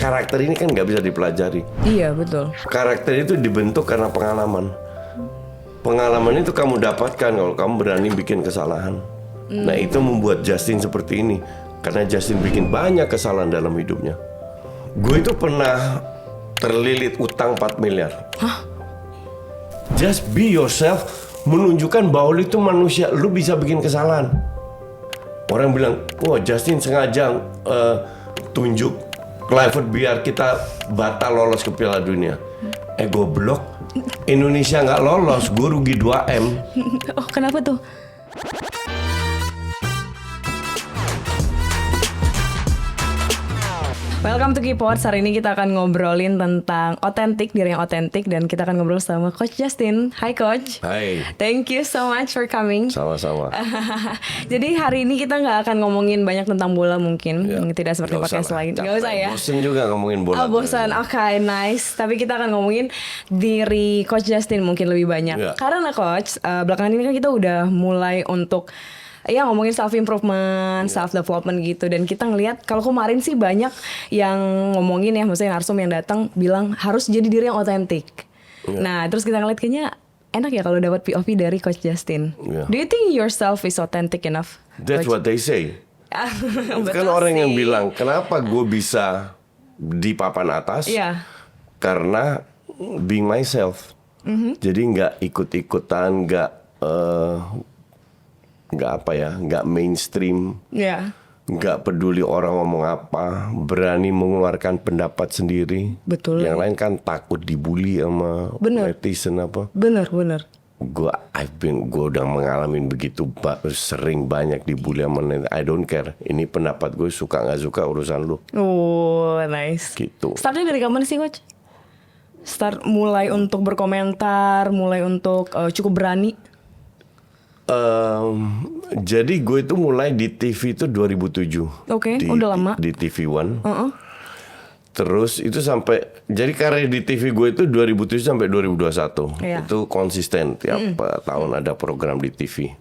karakter ini kan nggak bisa dipelajari. Iya betul. Karakter itu dibentuk karena pengalaman. Pengalaman itu kamu dapatkan kalau kamu berani bikin kesalahan. Nah itu membuat Justin seperti ini. Karena Justin bikin banyak kesalahan dalam hidupnya. Gue itu pernah terlilit utang 4 miliar. Hah? Just be yourself. Menunjukkan bahwa lu itu manusia. Lu bisa bikin kesalahan. Orang bilang, wah Justin sengaja tunjuk Kluivert biar kita batal lolos ke Piala Dunia. Goblok. Indonesia nggak lolos, gue rugi 2M. Oh kenapa tuh? Welcome to Keypods. Hari ini kita akan ngobrolin tentang otentik, diri yang otentik. Dan kita akan ngobrol sama Coach Justin. Hai Coach. Hai. Thank you so much for coming. Sama-sama. Jadi hari ini kita nggak akan ngomongin banyak tentang bola mungkin. Tidak seperti podcast lain. Gak usah ya. Bosen juga ngomongin bola. Oh bosan, oke, nice. Tapi kita akan ngomongin diri Coach Justin mungkin lebih banyak. Karena Coach, belakangan ini kan kita udah mulai untuk ngomongin self improvement, self development gitu. Dan kita ngelihat kalau kemarin sih banyak yang ngomongin ya, maksudnya Narsum yang datang bilang harus jadi diri yang otentik. Nah, terus kita ngeliat kayaknya enak ya kalau dapat POV dari Coach Justin. Do you think yourself is authentic enough? That's Coach? what they say. Kan orang yang bilang, kenapa gue bisa di papan atas? Karena being myself. Jadi nggak ikut-ikutan, nggak mainstream, nggak peduli orang ngomong apa, berani mengeluarkan pendapat sendiri. Betul. Yang lain kan takut dibully sama netizen apa. Bener. Gue udah mengalami begitu sering banyak dibully sama netizen. I don't care. Ini pendapat gue, suka nggak suka urusan lu. Oh, nice. Gitu. Startnya dari kapan sih, Coach? Start mulai untuk berkomentar, mulai untuk cukup berani. Jadi gue itu mulai di TV itu 2007. Oke, udah lama. Di TV One. Terus itu sampai, jadi karir di TV gue itu 2007 sampai 2021. Itu konsisten tiap tahun ada program di TV.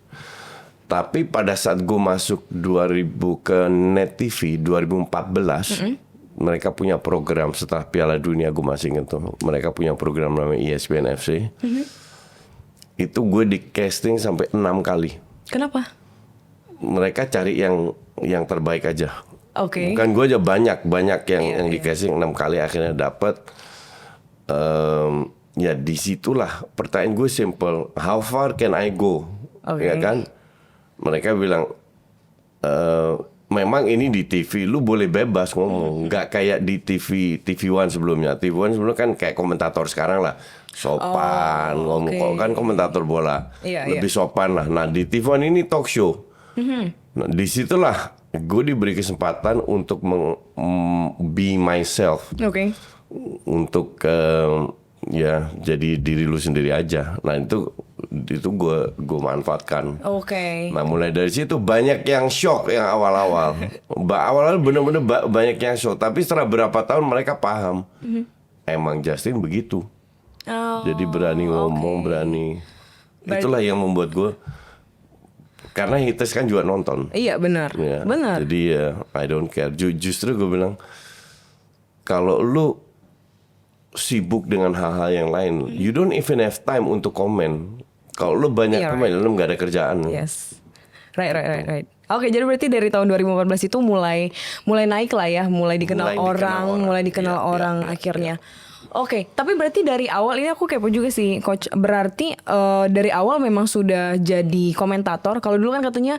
Tapi pada saat gue masuk 2000 ke Net TV 2014, mereka punya program setelah Piala Dunia, gue masih ingat tuh. Mereka punya program namanya ESPN FC. Itu gue di casting sampai 6 kali. Kenapa? Mereka cari yang terbaik aja. Oke. Bukan gue aja, banyak yang di casting 6 kali akhirnya dapet. Ya disitulah pertanyaan gue simple, how far can I go? Ya kan? Mereka bilang, memang ini di TV lu boleh bebas ngomong, nggak kayak di TV One sebelumnya. TV One sebelumnya kan kayak komentator sekarang lah, sopan ngomong, kok kan komentator bola lebih sopan lah. Nah di TV One ini talk show. Nah disitulah gue diberi kesempatan untuk be myself. Untuk ya jadi diri lu sendiri aja. Nah itu gue manfaatkan. Nah mulai dari situ banyak yang shock yang awal-awal. Awal-awal bener-bener banyak yang shock. Tapi setelah berapa tahun mereka paham. Emang Justin begitu. Jadi berani ngomong, berani. Itulah yang membuat gue. Karena haters kan juga nonton. Iya benar. Benar. Jadi ya I don't care. Justru gue bilang, kalau lu sibuk dengan hal-hal yang lain, you don't even have time untuk komen. Kalau lu banyak komen, lu nggak ada kerjaan. Yes, right. Oke, jadi berarti dari tahun 2014 itu mulai naik lah ya, mulai dikenal orang akhirnya. Oke, tapi berarti dari awal ini aku kepo juga sih, Coach. Berarti dari awal memang sudah jadi komentator. Kalau dulu kan katanya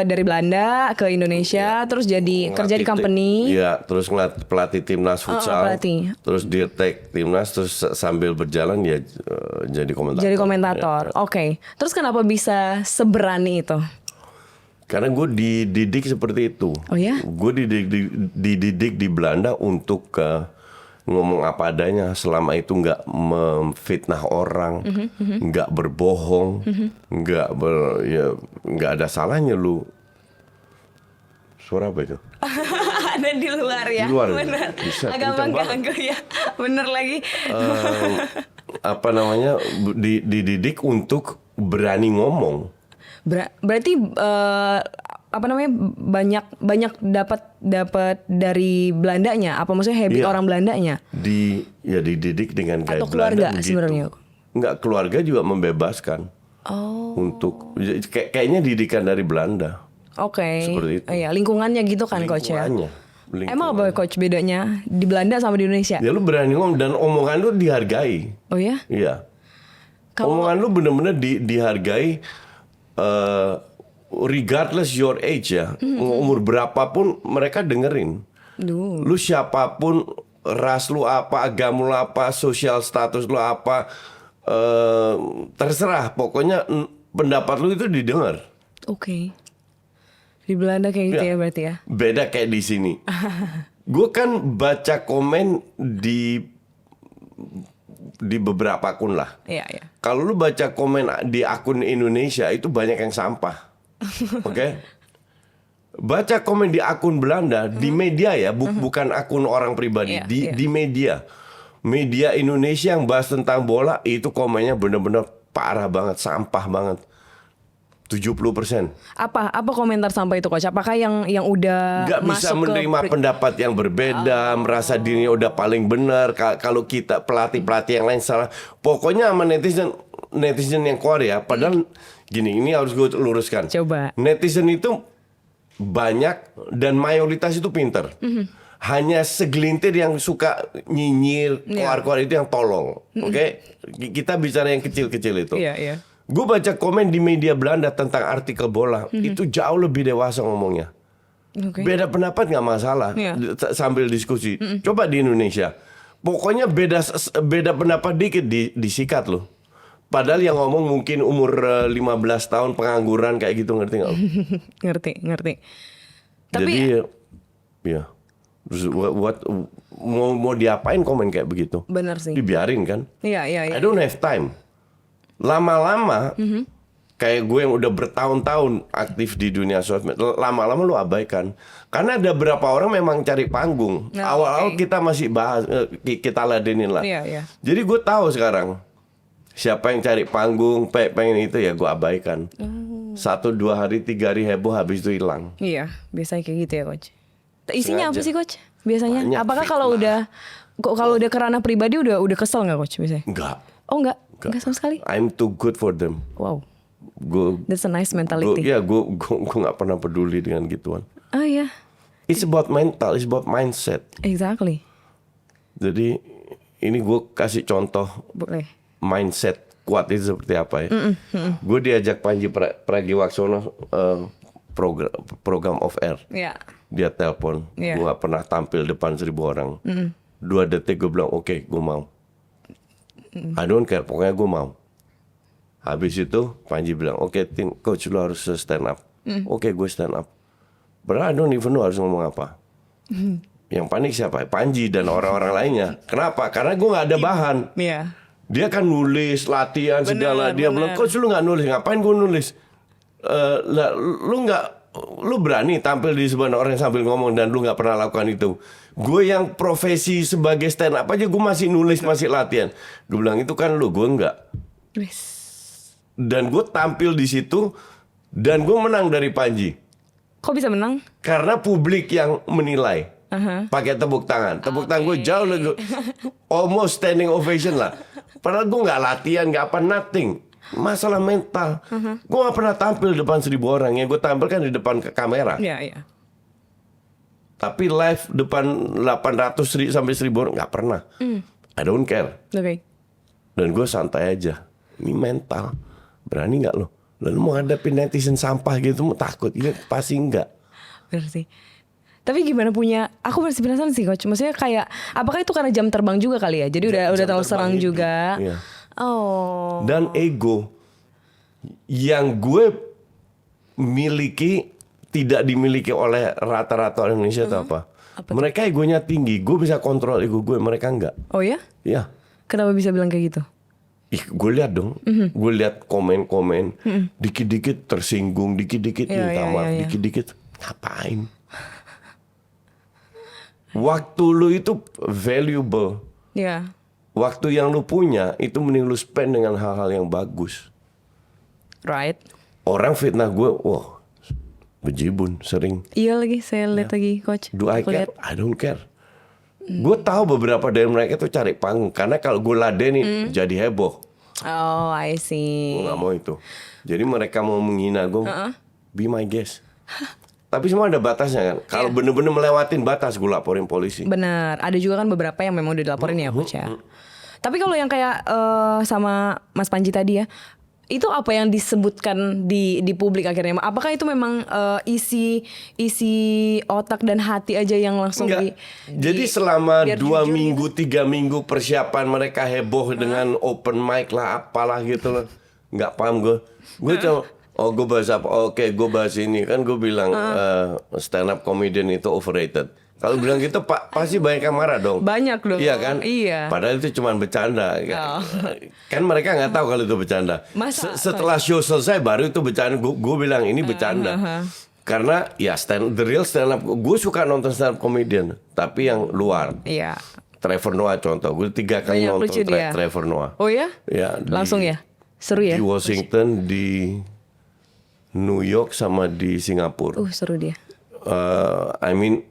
dari Belanda ke Indonesia, terus jadi kerja di company. Iya, terus pelatih timnas futsal. Terus dirtek timnas, terus sambil berjalan ya jadi komentator. Jadi komentator. Oke. Terus kenapa bisa seberani itu? Karena gue dididik seperti itu. Oh ya? Gue dididik di Belanda untuk ngomong apa adanya, selama itu nggak memfitnah orang, nggak berbohong, nggak ada salahnya lu. Suara apa itu? Ada di luar ya. Di luar. Bener. Agak mengganggu ya. Bener lagi. Apa namanya? Dididik untuk berani ngomong. Berarti apa namanya banyak dapat dari Belandanya? Apa maksudnya habit orang Belandanya? Dididik dengan gaya atau keluarga Belanda sebenarnya? Enggak, keluarga juga membebaskan. Untuk kayaknya didikan dari Belanda. Oke. Seperti itu. Iya, lingkungannya gitu kan coach ya. Emang apa coach bedanya di Belanda sama di Indonesia? Ya lu berani ngomong dan omongan lu dihargai. Oh ya? Iya. Omongan lu bener-bener dihargai regardless your age ya. Umur berapapun mereka dengerin. Lu siapapun, ras lu apa, agama lu apa, sosial status lu apa, terserah. Pokoknya pendapat lu itu didengar. Oke. Di Belanda kayak gitu ya berarti ya? Beda kayak di sini. Gue kan baca komen di beberapa akun lah. Iya, iya. Kalau lu baca komen di akun Indonesia itu banyak yang sampah. Oke? Baca komen di akun Belanda di media ya, bukan akun orang pribadi, di media. Media Indonesia yang bahas tentang bola itu komennya bener-bener parah banget, sampah banget. 70%. Apa komentar sampah itu coach? Apakah yang udah nggak bisa menerima pendapat yang berbeda, merasa dirinya udah paling benar. Kalau kita pelatih yang lain salah, pokoknya sama netizen yang Korea. Padahal gini, ini harus gue luruskan. Coba. Netizen itu banyak dan mayoritas itu pinter. Hanya segelintir yang suka nyinyir, keluar-keluar itu yang tolong. Oke? Kita bicara yang kecil-kecil itu. Iya, iya. Gue baca komen di media Belanda tentang artikel bola, itu jauh lebih dewasa ngomongnya. Beda pendapat nggak masalah, sambil diskusi. Coba di Indonesia, pokoknya beda pendapat dikit disikat loh. Padahal yang ngomong mungkin umur 15 tahun pengangguran kayak gitu, ngerti nggak? Ngerti. Tapi jadi ya, mau diapain komen kayak begitu? Benar sih. Dibiarin kan? Iya. I don't have time. Lama-lama kayak gue yang udah bertahun-tahun aktif di dunia sosmed, lama-lama lu abaikan. Karena ada beberapa orang memang cari panggung. Awal-awal kita masih bahas, kita ladenin lah. Iya. Jadi gue tahu sekarang siapa yang cari panggung, pengen itu ya gue abaikan. 1, 2 hari, 3 hari heboh, habis itu hilang. Iya, biasanya kayak gitu ya coach. Isinya apa sih coach? Biasanya? Banyak apakah kalau udah kerana pribadi udah kesel nggak coach biasanya? Enggak. Oh enggak sama sekali. I'm too good for them. Wow. Gue, That's a nice mentality. gue nggak pernah peduli dengan gituan. Oh iya. It's about mental, it's about mindset. Exactly. Jadi ini gue kasih contoh. Boleh. Mindset kuat itu seperti apa ya? Gue diajak Panji Pragiwaksono program off air. Iya. Dia telepon. Gue gak pernah tampil depan 1.000 orang. 2 detik gue bilang oke, gue mau. I don't care, pokoknya gue mau. Habis itu Panji bilang oke, coach lu harus stand up. Oke, gue stand up. Padahal I don't even know harus ngomong apa. Yang panik siapa? Panji dan orang-orang lainnya. Kenapa? Karena gue gak ada bahan. Iya. Dia kan nulis, latihan segala. Dia bilang, coach lu gak nulis, ngapain gue nulis? Lu berani tampil di sebuah orang sambil ngomong dan lu gak pernah lakukan itu. Gue yang profesi sebagai stand up aja gue masih nulis, masih latihan. Gue bilang itu kan lu, gue enggak. Dan gue tampil di situ dan gue menang dari Panji. Kok bisa menang? Karena publik yang menilai. Pakai tepuk tangan. Tepuk tangan gue jauh lebih, almost standing ovation lah. Padahal gue gak latihan, gak apa, nothing. Masalah mental. Gue gak pernah tampil depan 1.000 orang. Yang gue tampil kan di depan kamera. Iya. Tapi live depan 800 sampai 1.000 orang gak pernah. I don't care. Oke. Dan gue santai aja. Ini mental. Berani gak lo? Lalu mau hadapin netizen sampah gitu, mau takut? Ya, pasti enggak. Bener sih. Tapi gimana punya? Aku masih penasaran sih coach. Maksudnya kayak, apakah itu karena jam terbang juga kali ya? Jadi udah terlalu serang juga. Iya. Oh. Dan ego yang gue miliki tidak dimiliki oleh rata-rata orang Indonesia itu apa? Mereka egonya tinggi, gue bisa kontrol ego gue, mereka enggak. Oh ya? Iya. Kenapa bisa bilang kayak gitu? Gue lihat dong, gue lihat komen-komen, dikit-dikit tersinggung, dikit-dikit minta maaf, dikit-dikit ngapain? Waktu lu itu valuable. Iya. Waktu yang lu punya itu mending lu spend dengan hal-hal yang bagus. Right. Orang fitnah gue, wah bejibun sering. Iya lagi, saya lihat lagi coach. Do I care? I don't care. Gue tahu beberapa dari mereka tuh cari panggung karena kalau gue ladenin jadi heboh. Oh, I see. Gue gak mau itu. Jadi mereka mau menghina gue, be my guest. Tapi semua ada batasnya kan. Kalau bener-bener melewatin batas, gue laporin polisi. Benar. Ada juga kan beberapa yang memang udah dilaporin ya coach ya. Tapi kalau yang kayak sama Mas Panji tadi ya, itu apa yang disebutkan di publik akhirnya? Apakah itu memang isi otak dan hati aja yang langsung Jadi selama 2 minggu, 3 minggu persiapan mereka heboh dengan open mic lah, apalah gitu loh. Nggak paham gue. Gue cuma, gue bahas apa? Oke, gue bahas ini. Kan gue bilang stand up comedian itu overrated. Kalau bilang gitu pasti banyak yang marah dong. Banyak dong. Iya kan? Iya. Padahal itu cuma bercanda. Kan mereka nggak tahu kalau itu bercanda. Setelah show selesai baru itu bercanda. Gue bilang ini bercanda. Karena ya the real stand up. Gue suka nonton stand up comedian. Tapi yang luar. Iya. Trevor Noah contoh. Gue 3 kali nonton Trevor Noah. Oh ya? Ya. Langsung ya? Seru ya? Di Washington, di New York sama di Singapura. Seru dia. I mean,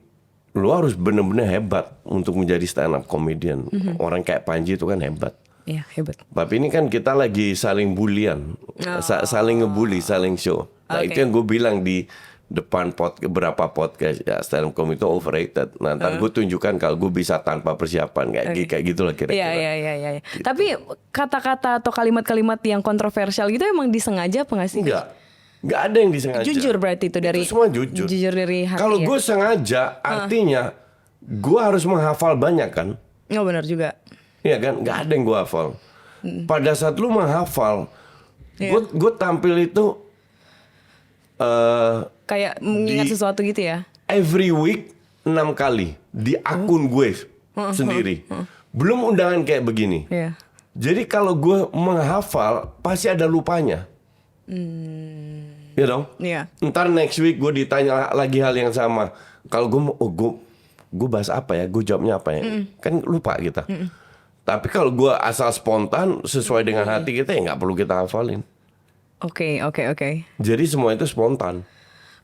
lu harus bener-bener hebat untuk menjadi stand up comedian. Orang kayak Panji itu kan hebat. Iya, hebat. Tapi ini kan kita lagi saling bulian, saling ngebully, saling show. Nah itu yang gue bilang di depan beberapa podcast ya, stand up comedy itu overrated. Nah ntar gue tunjukkan kalau gue bisa tanpa persiapan kayak gitulah kira-kira. Iya. Gitu. Tapi kata-kata atau kalimat-kalimat yang kontroversial gitu emang disengaja apa nggak sih? Nggak ada yang disengaja. Jujur berarti itu dari. Itu semua jujur. Jujur dari hati. Kalau gue sengaja, artinya gue harus menghafal banyak kan? Oh benar juga. Iya kan, nggak ada yang gue hafal. Pada saat lu menghafal, gue tampil itu kayak mengingat sesuatu gitu ya. Every week 6 kali di akun gue sendiri. Belum undangan kayak begini. Jadi kalau gue menghafal pasti ada lupanya. Iya dong. Ntar next week gue ditanya lagi hal yang sama. Kalau gue bahas apa ya, gue jawabnya apa ya, kan lupa kita. Tapi kalau gue asal spontan sesuai dengan hati kita ya nggak perlu kita hafalin. Oke. Jadi semua itu spontan.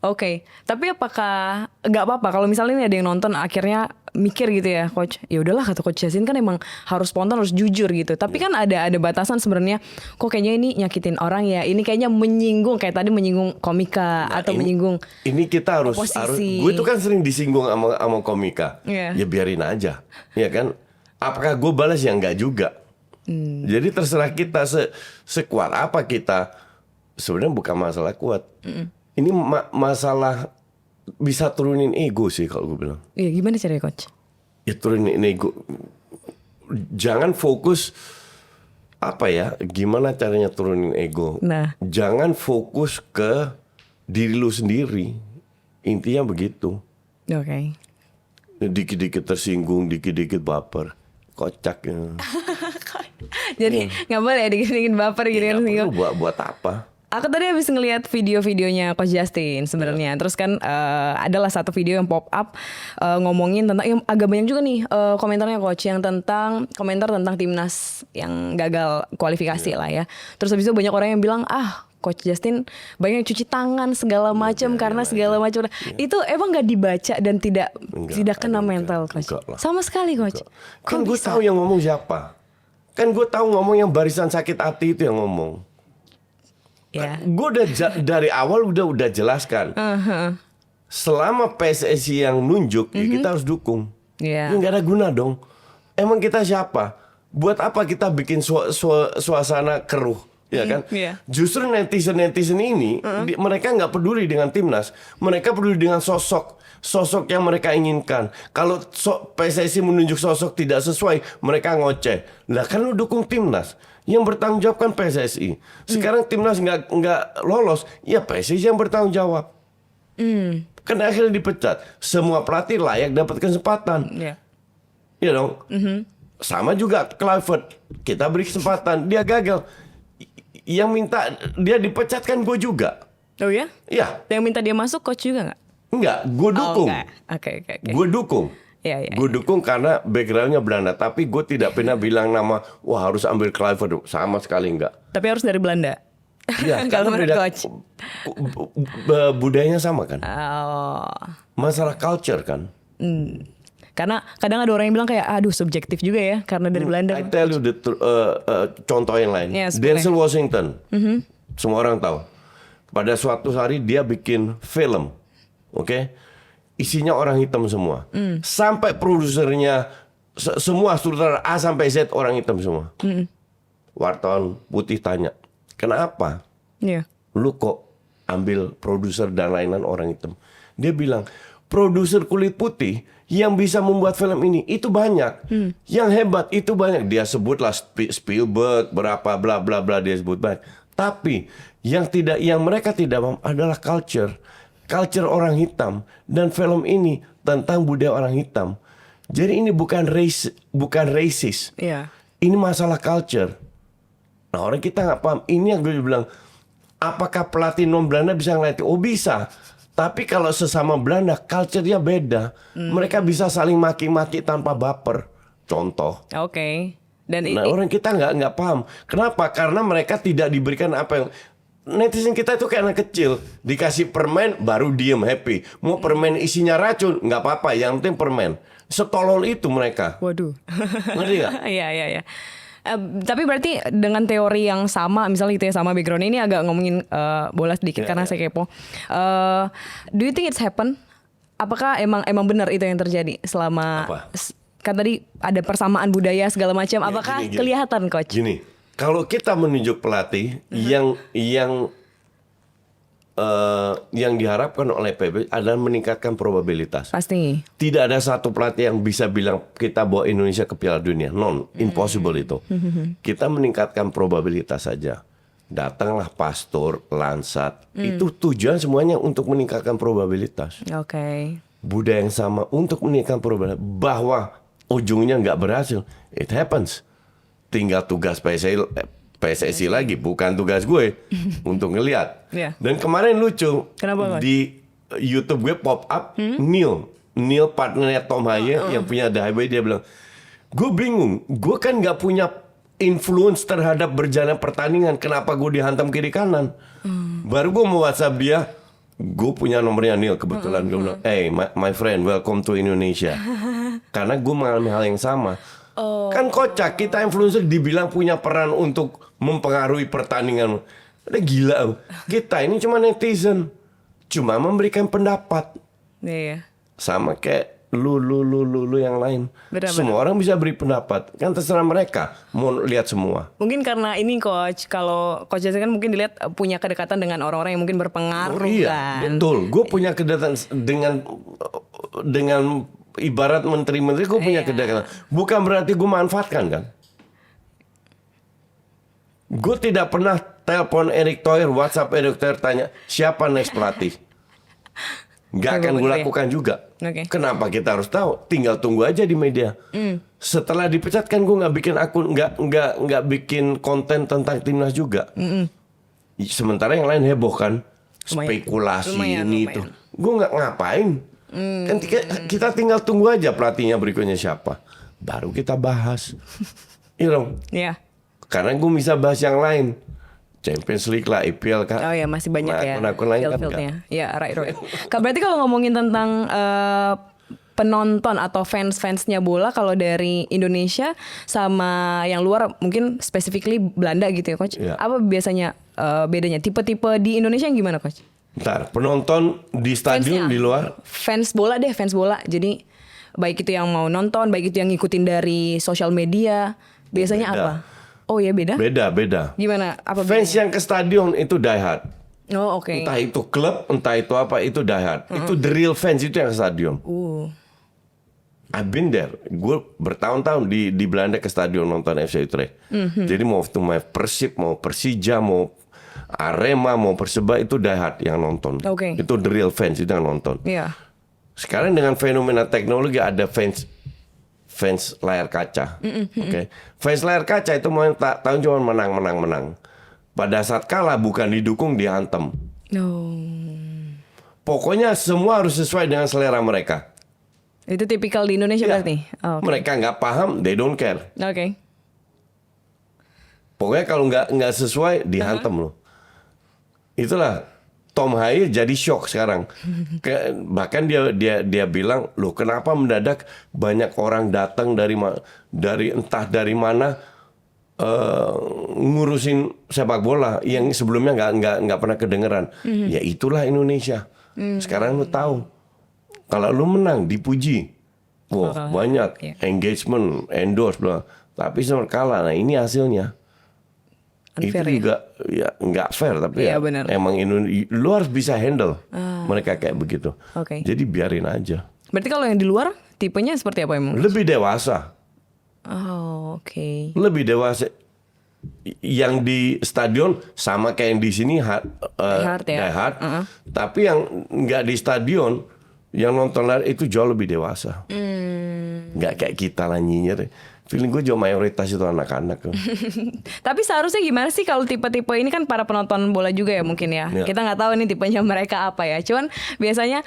Oke. Tapi apakah nggak apa-apa kalau misalnya ini ada yang nonton akhirnya mikir gitu ya, coach. Ya udahlah kata coach Justin kan emang harus spontan, harus jujur gitu. Tapi kan ada batasan sebenarnya. Kok kayaknya ini nyakitin orang ya. Ini kayaknya menyinggung kayak tadi menyinggung komika atau menyinggung. Ini kita harus gue tuh kan sering disinggung sama komika. Ya biarin aja. Ya kan? Apakah gue balas ya enggak juga. Jadi terserah kita sekuat apa kita. Sebenarnya bukan masalah kuat. Ini masalah bisa turunin ego sih kalau gue bilang. Iya, gimana caranya coach? Ya turunin ego. Jangan fokus apa ya? Gimana caranya turunin ego? Nah, jangan fokus ke diri lu sendiri. Intinya begitu. Oke. Dikit-dikit tersinggung, dikit-dikit baper, kocak ya. Jadi nggak boleh dikit-dikit baper gitu kan? Buat apa? Aku tadi habis ngelihat video-videonya Coach Justin sebenarnya. Terus kan adalah satu video yang pop up ngomongin tentang yang agak banyak juga nih komentarnya coach yang tentang komentar tentang timnas yang gagal kualifikasi lah ya. Terus habis itu banyak orang yang bilang Coach Justin banyak cuci tangan segala macam karena segala macam. Itu emang nggak dibaca dan tidak kena mental coach. Sama sekali coach. Kan gue tahu yang ngomong siapa. Kan gue tahu ngomong yang barisan sakit hati itu yang ngomong. Gue udah dari awal udah jelaskan. Selama PSSI yang nunjuk, ya kita harus dukung. Ini nggak ada guna dong. Emang kita siapa? Buat apa kita bikin suasana keruh, ya kan? Justru netizen ini, mereka nggak peduli dengan timnas. Mereka peduli dengan sosok yang mereka inginkan. Kalau PSSI menunjuk sosok tidak sesuai, mereka ngoceh. Lah kan lu dukung timnas. Yang bertanggung jawab kan PSSI. Sekarang timnas nggak lolos, ya PSSI yang bertanggung jawab. Kan akhirnya dipecat. Semua pelatih layak dapat kesempatan. Iya dong. Sama juga Kluivert, kita beri kesempatan, dia gagal. Yang minta dia dipecat kan gue juga. Oh ya? Iya. Yang minta dia masuk coach juga nggak? Enggak, gue dukung. Oke. Gue dukung. Gue dukung karena backgroundnya Belanda. Tapi gue tidak pernah bilang nama, wah harus ambil Kluivert. Sama sekali enggak. Tapi harus dari Belanda? Ya, Kalau karena menurut coach. budayanya sama kan. Oh. Masalah culture kan. Karena kadang ada orang yang bilang kayak aduh subjektif juga ya karena dari Belanda. I tell you contoh yang lain. Yes, Denzel Washington, semua orang tahu. Pada suatu hari dia bikin film, oke? Isinya orang hitam semua. Sampai produsernya, semua sutradara A sampai Z orang hitam semua. Wartawan putih tanya, kenapa? Iya. Lu kok ambil produser dan lain-lain orang hitam? Dia bilang, produser kulit putih yang bisa membuat film ini itu banyak. Yang hebat itu banyak. Dia sebutlah Spielberg berapa bla bla bla, dia sebut banyak. Tapi yang mereka tidak paham adalah culture orang hitam, dan film ini tentang budaya orang hitam. Jadi ini bukan racist. Iya. Ini masalah culture. Nah, orang kita nggak paham. Ini yang gue bilang, apakah pelatih non Belanda bisa ngelatih? Oh bisa. Tapi kalau sesama Belanda, culture-nya beda. Mereka bisa saling maki-maki tanpa baper. Contoh. Oke. Dan Nah, orang kita nggak paham. Kenapa? Karena mereka tidak diberikan apa yang... Netizen kita itu kayak anak kecil. Dikasih permen, baru diem happy. Mau permen isinya racun, nggak apa-apa. Yang penting permen. Setolol itu mereka. waduh. Ngerti nggak? Iya. Tapi berarti dengan teori yang sama, misalnya gitu ya, sama background ini agak ngomongin bola sedikit karena saya kepo. Do you think it's happen? Apakah emang benar itu yang terjadi selama Apa? Kan tadi ada persamaan budaya segala macam. Apakah gini. kelihatan coach? Gini, kalau kita menunjuk pelatih yang diharapkan oleh PB adalah meningkatkan probabilitas. Pasti. Tidak ada satu pelatih yang bisa bilang kita bawa Indonesia ke Piala Dunia. Impossible itu. Kita meningkatkan probabilitas saja. Datanglah Pastor, Lansat. Itu tujuan semuanya untuk meningkatkan probabilitas. Oke. Budaya yang sama untuk meningkatkan probabilitas. Bahwa ujungnya nggak berhasil. It happens. Tinggal tugas PSSI lagi, bukan tugas gue untuk ngelihat. Iya. Dan kemarin lucu. Kenapa, Mas? Di YouTube gue pop up Neil partnernya Tom Haye yang punya The Highway, dia bilang, gue bingung, gue kan nggak punya influence terhadap berjalan pertandingan, kenapa gue dihantam kiri kanan? Baru gue mau WhatsApp dia, gue punya nomornya Neil kebetulan, gue bilang, hey my friend, welcome to Indonesia. Karena gue mengalami hal yang sama. Kan kocak, kita influencer dibilang punya peran untuk mempengaruhi pertandingan. Udah gila. Kita ini cuma netizen, cuma memberikan pendapat. Iya. Sama kayak lu yang lain. Benar. Semua orang bisa beri pendapat. Kan terserah mereka mau lihat semua. Mungkin karena ini coach, kalau coach Jason kan mungkin dilihat punya kedekatan dengan orang-orang yang mungkin berpengaruh Iya, kan. betul. Gue punya kedekatan dengan ibarat menteri-menteri, gue punya kedekatan. Bukan berarti gue manfaatkan kan. Gue tidak pernah telepon Erick Thohir, WhatsApp Erick Thohir tanya siapa next pelatih. Gak akan gue lakukan juga. Okay. Kenapa kita harus tahu? Tinggal tunggu aja di media. Setelah dipecat kan gue nggak bikin akun, nggak bikin konten tentang timnas juga. Sementara yang lain heboh kan, spekulasi ini itu. Gue nggak ngapain. Kan kita tinggal tunggu aja pelatihnya berikutnya siapa, baru kita bahas. Iya. Karena gue bisa bahas yang lain. Champions League lah, IPL kan. Oh ya, masih banyak ya akun lain kan field-fieldnya. Ya, right. Berarti kalau ngomongin tentang penonton atau fans-fansnya bola, kalau dari Indonesia sama yang luar, mungkin specifically Belanda gitu ya coach. Ya. Apa biasanya bedanya? Tipe-tipe di Indonesia yang gimana coach? Ntar penonton di stadion, di luar. Fans bola. Jadi baik itu yang mau nonton, baik itu yang ngikutin dari sosial media, biasanya Beda. apa? Oh ya beda? Beda. Gimana? Apa Fans bedanya? yang ke stadion itu die hard. Oh oke. Entah itu klub, entah itu apa, itu die hard. Itu the real fans, itu yang ke stadion. I've been there. Gue bertahun-tahun di Belanda ke stadion nonton FC Utrecht. Jadi mau Persib, mau Persija, mau Arema, mau Perseba, itu die hard yang nonton. Oke. Itu the real fans, itu yang nonton. Iya. Sekarang dengan fenomena teknologi ada fans layar kaca. Oke. Fans layar kaca itu mau tahun cuma menang. Pada saat kalah bukan didukung, dihantam. No. Pokoknya semua harus sesuai dengan selera mereka. Itu tipikal di Indonesia Ya. berarti? Oh, oke. Mereka nggak paham, they don't care. Oke. Pokoknya kalau nggak sesuai, dihantam loh. itulah Tom Haye jadi shock sekarang. Bahkan dia bilang, loh kenapa mendadak banyak orang datang dari entah dari mana ngurusin sepak bola yang sebelumnya nggak pernah kedengeran. Ya itulah Indonesia. Sekarang lu tahu, kalau lu menang dipuji, wah banyak engagement, endorse, bla. Tapi sebenarnya kalah. Nah ini hasilnya. Unfair, itu juga ya nggak fair, tapi ya bener. emang lu harus bisa handle mereka kayak begitu. Jadi biarin aja. Berarti kalau yang di luar tipenya seperti apa emang? Lebih dewasa. Oh, oke. Lebih dewasa. Yang di stadion sama kayak yang di sini die hard. Tapi yang nggak di stadion, yang nonton itu jauh lebih dewasa. Nggak kayak kita lah nyinyir. Feeling gue juga mayoritas itu anak-anak. Tapi seharusnya gimana sih kalau tipe-tipe ini kan para penonton bola juga ya mungkin ya. Kita nggak tahu nih tipenya mereka apa ya. Cuman biasanya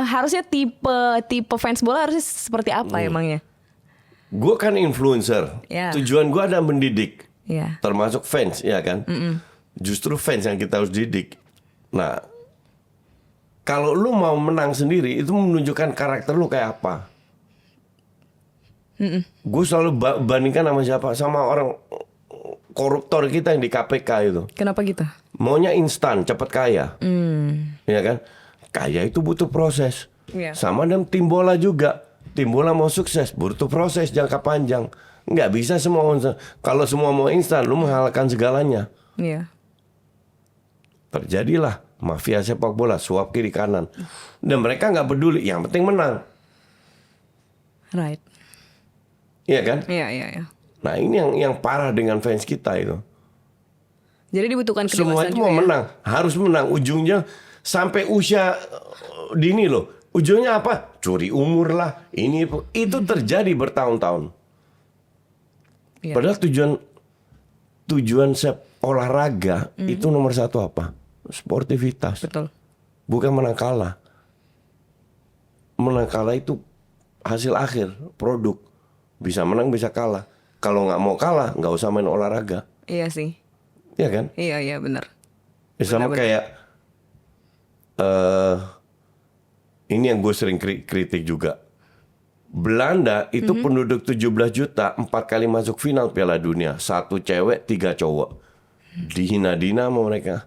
harusnya tipe fans bola harusnya seperti apa emangnya? Gue kan influencer. Tujuan gue ada mendidik. Termasuk fans, ya kan? Justru fans yang kita harus didik. Nah, kalau lu mau menang sendiri itu menunjukkan karakter lu kayak apa. Gue selalu bandingkan sama siapa? Sama orang koruptor kita yang di KPK itu. Kenapa gitu? Maunya instan, cepat kaya. Ya kan? Kaya itu butuh proses. Sama dengan tim bola juga. Tim bola mau sukses butuh proses jangka panjang. Nggak bisa semua. Kalau semua mau instan, lu menghalalkan segalanya. Terjadilah mafia sepak bola, suap kiri kanan. Dan mereka nggak peduli, yang penting menang. Right. Iya kan? Iya. Nah ini yang parah dengan fans kita itu. Jadi dibutuhkan kedewasaan semua itu mau menang, harus menang. Ujungnya sampai usia dini loh. Ujungnya apa? Curi umur lah. Ini itu terjadi bertahun-tahun. Padahal tujuan olahraga itu nomor satu apa? Sportivitas. Betul. Bukan menang kalah. Menang kalah itu hasil akhir, produk. Bisa menang, bisa kalah. Kalau nggak mau kalah, nggak usah main olahraga. Iya sih. Iya kan? Iya benar. Sama kayak ini yang gue sering kritik juga. Belanda itu penduduk 17 juta, 4 kali masuk final Piala Dunia. 1 cewek, 3 cowok. Dihina-dina sama mereka.